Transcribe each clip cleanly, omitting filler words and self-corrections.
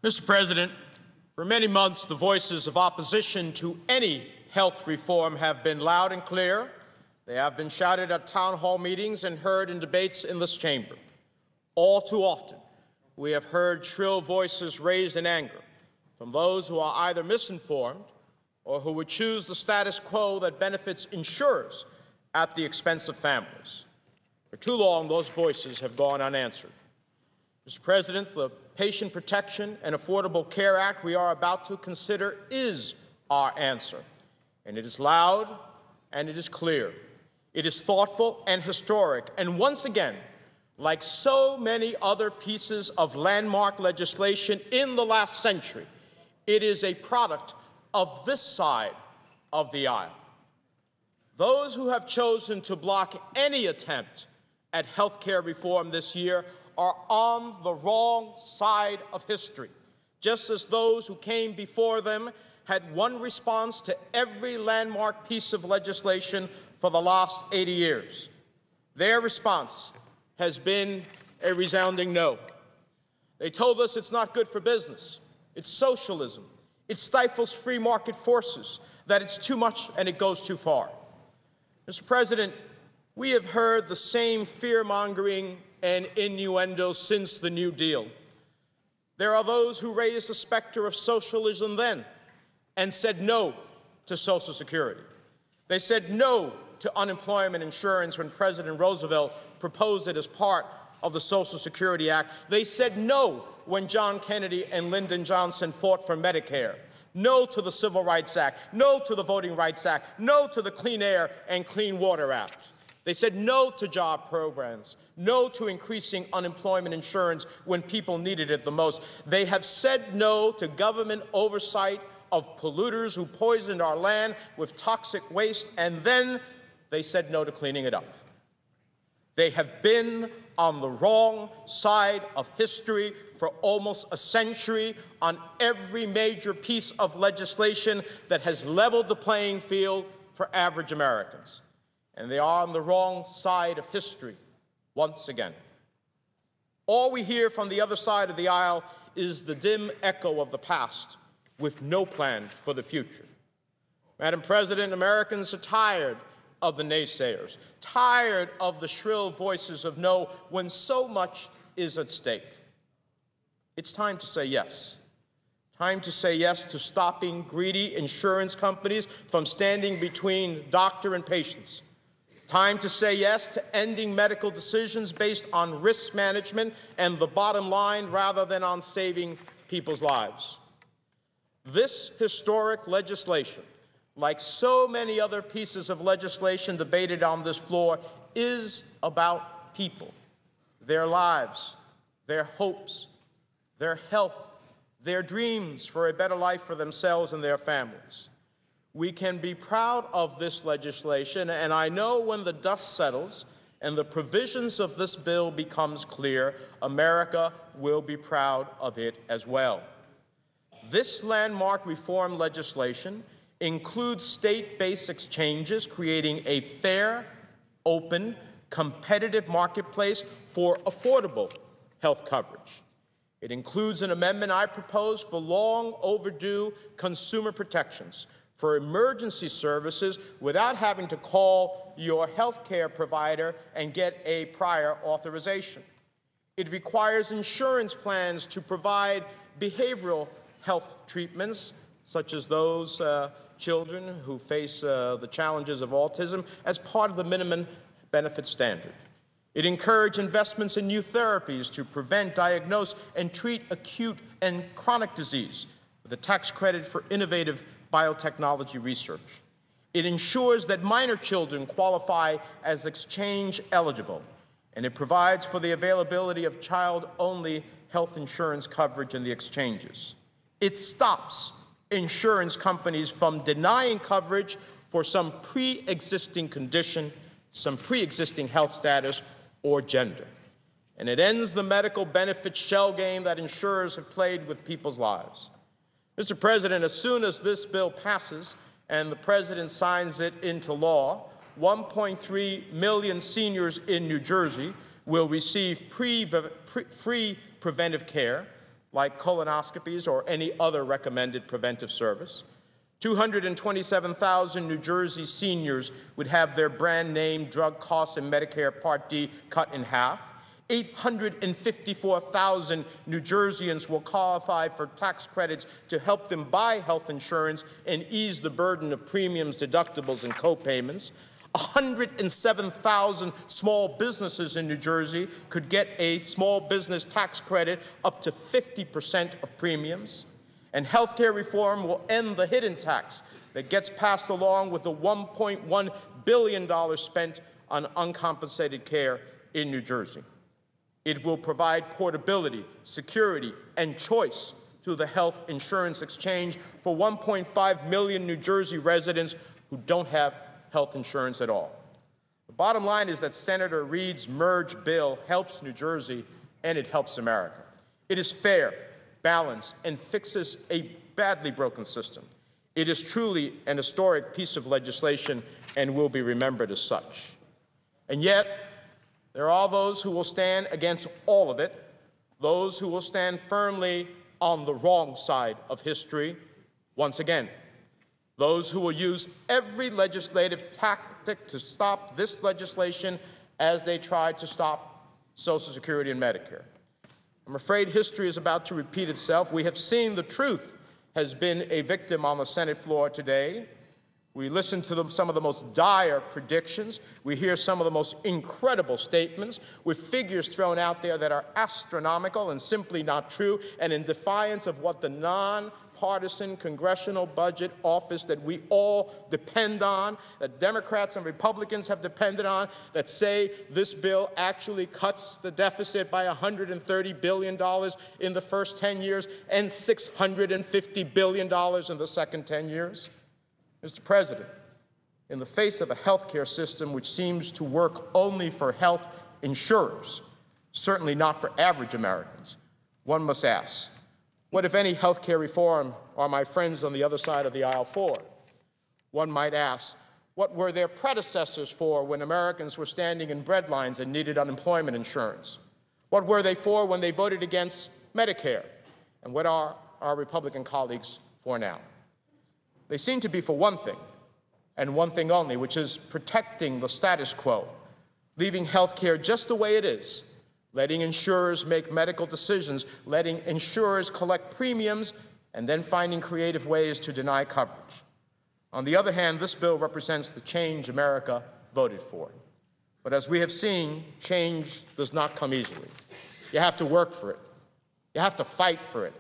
Mr. President, for many months, the voices of opposition to any health reform have been loud and clear. They have been shouted at town hall meetings and heard in debates in this chamber. All too often, we have heard shrill voices raised in anger from those who are either misinformed or who would choose the status quo that benefits insurers at the expense of families. For too long, those voices have gone unanswered. Mr. President, the Patient Protection and Affordable Care Act we are about to consider is our answer. And it is loud and it is clear. It is thoughtful and historic. And once again, like so many other pieces of landmark legislation in the last century, it is a product of this side of the aisle. Those who have chosen to block any attempt at health care reform this year are on the wrong side of history, just as those who came before them had one response to every landmark piece of legislation for the last 80 years. Their response has been a resounding no. They told us it's not good for business, it's socialism, it stifles free market forces, that it's too much and it goes too far. Mr. President, we have heard the same fear-mongering and innuendo since the New Deal. There are those who raised the specter of socialism then and said no to Social Security. They said no to unemployment insurance when President Roosevelt proposed it as part of the Social Security Act. They said no when John Kennedy and Lyndon Johnson fought for Medicare. No to the Civil Rights Act. No to the Voting Rights Act. No to the Clean Air and Clean Water Act. They said no to job programs, no to increasing unemployment insurance when people needed it the most. They have said no to government oversight of polluters who poisoned our land with toxic waste, and then they said no to cleaning it up. They have been on the wrong side of history for almost a century on every major piece of legislation that has leveled the playing field for average Americans. And they are on the wrong side of history once again. All we hear from the other side of the aisle is the dim echo of the past with no plan for the future. Madam President, Americans are tired of the naysayers, tired of the shrill voices of no when so much is at stake. It's time to say yes. Time to say yes to stopping greedy insurance companies from standing between doctor and patients. Time to say yes to ending medical decisions based on risk management and the bottom line rather than on saving people's lives. This historic legislation, like so many other pieces of legislation debated on this floor, is about people, their lives, their hopes, their health, their dreams for a better life for themselves and their families. We can be proud of this legislation, and I know when the dust settles and the provisions of this bill becomes clear, America will be proud of it as well. This landmark reform legislation includes state-based exchanges, creating a fair, open, competitive marketplace for affordable health coverage. It includes an amendment I proposed for long overdue consumer protections for emergency services without having to call your health care provider and get a prior authorization. It requires insurance plans to provide behavioral health treatments, such as those children who face the challenges of autism, as part of the minimum benefit standard. It encouraged investments in new therapies to prevent, diagnose, and treat acute and chronic disease with a tax credit for innovative biotechnology research. It ensures that minor children qualify as exchange eligible, and it provides for the availability of child-only health insurance coverage in the exchanges. It stops insurance companies from denying coverage for some pre-existing condition, some pre-existing health status, or gender. And it ends the medical benefit shell game that insurers have played with people's lives. Mr. President, as soon as this bill passes and the President signs it into law, 1.3 million seniors in New Jersey will receive free preventive care like colonoscopies or any other recommended preventive service. 227,000 New Jersey seniors would have their brand-name drug costs in Medicare Part D cut in half. 854,000 New Jerseyans will qualify for tax credits to help them buy health insurance and ease the burden of premiums, deductibles, and co-payments. 107,000 small businesses in New Jersey could get a small business tax credit up to 50% of premiums. And health care reform will end the hidden tax that gets passed along with the $1.1 billion spent on uncompensated care in New Jersey. It will provide portability, security, and choice to the health insurance exchange for 1.5 million New Jersey residents who don't have health insurance at all. The bottom line is that Senator Reid's merge bill helps New Jersey and it helps America. It is fair, balanced, and fixes a badly broken system. It is truly an historic piece of legislation and will be remembered as such. And yet, there are those who will stand against all of it, those who will stand firmly on the wrong side of history once again. Those who will use every legislative tactic to stop this legislation as they tried to stop Social Security and Medicare. I'm afraid history is about to repeat itself. We have seen the truth has been a victim on the Senate floor today. We listen to some of the most dire predictions. We hear some of the most incredible statements with figures thrown out there that are astronomical and simply not true, and in defiance of what the nonpartisan Congressional Budget Office that we all depend on, that Democrats and Republicans have depended on, that say this bill actually cuts the deficit by $130 billion in the first 10 years and $650 billion in the second 10 years. Mr. President, in the face of a health care system which seems to work only for health insurers, certainly not for average Americans, one must ask, what, if any, health care reform are my friends on the other side of the aisle for? One might ask, what were their predecessors for when Americans were standing in bread lines and needed unemployment insurance? What were they for when they voted against Medicare? And what are our Republican colleagues for now? They seem to be for one thing, and one thing only, which is protecting the status quo, leaving health care just the way it is, letting insurers make medical decisions, letting insurers collect premiums, and then finding creative ways to deny coverage. On the other hand, this bill represents the change America voted for. But as we have seen, change does not come easily. You have to work for it. You have to fight for it.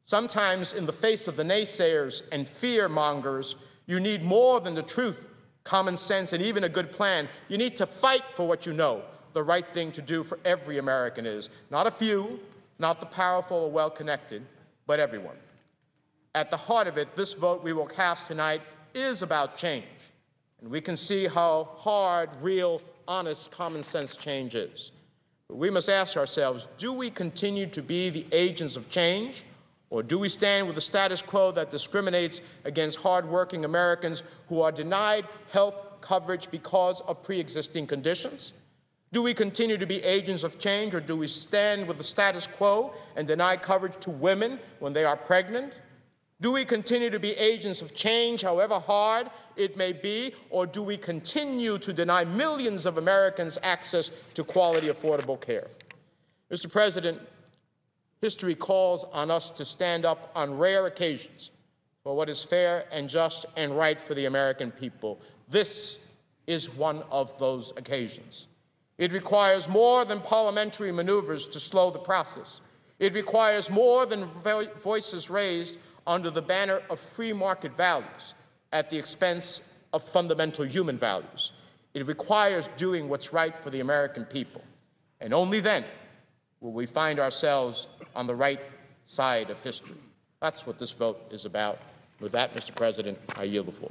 Sometimes, in the face of the naysayers and fear-mongers, you need more than the truth, common sense, and even a good plan. You need to fight for what you know the right thing to do for every American is. Not a few, not the powerful or well-connected, but everyone. At the heart of it, this vote we will cast tonight is about change. And we can see how hard, real, honest, common-sense change is. But we must ask ourselves, do we continue to be the agents of change? Or do we stand with the status quo that discriminates against hardworking Americans who are denied health coverage because of pre-existing conditions? Do we continue to be agents of change, or do we stand with the status quo and deny coverage to women when they are pregnant? Do we continue to be agents of change, however hard it may be, or do we continue to deny millions of Americans access to quality, affordable care? Mr. President, history calls on us to stand up on rare occasions for what is fair and just and right for the American people. This is one of those occasions. It requires more than parliamentary maneuvers to slow the process. It requires more than voices raised under the banner of free market values at the expense of fundamental human values. It requires doing what's right for the American people. And only then will we find ourselves on the right side of history. That's what this vote is about. With that, Mr. President, I yield the floor.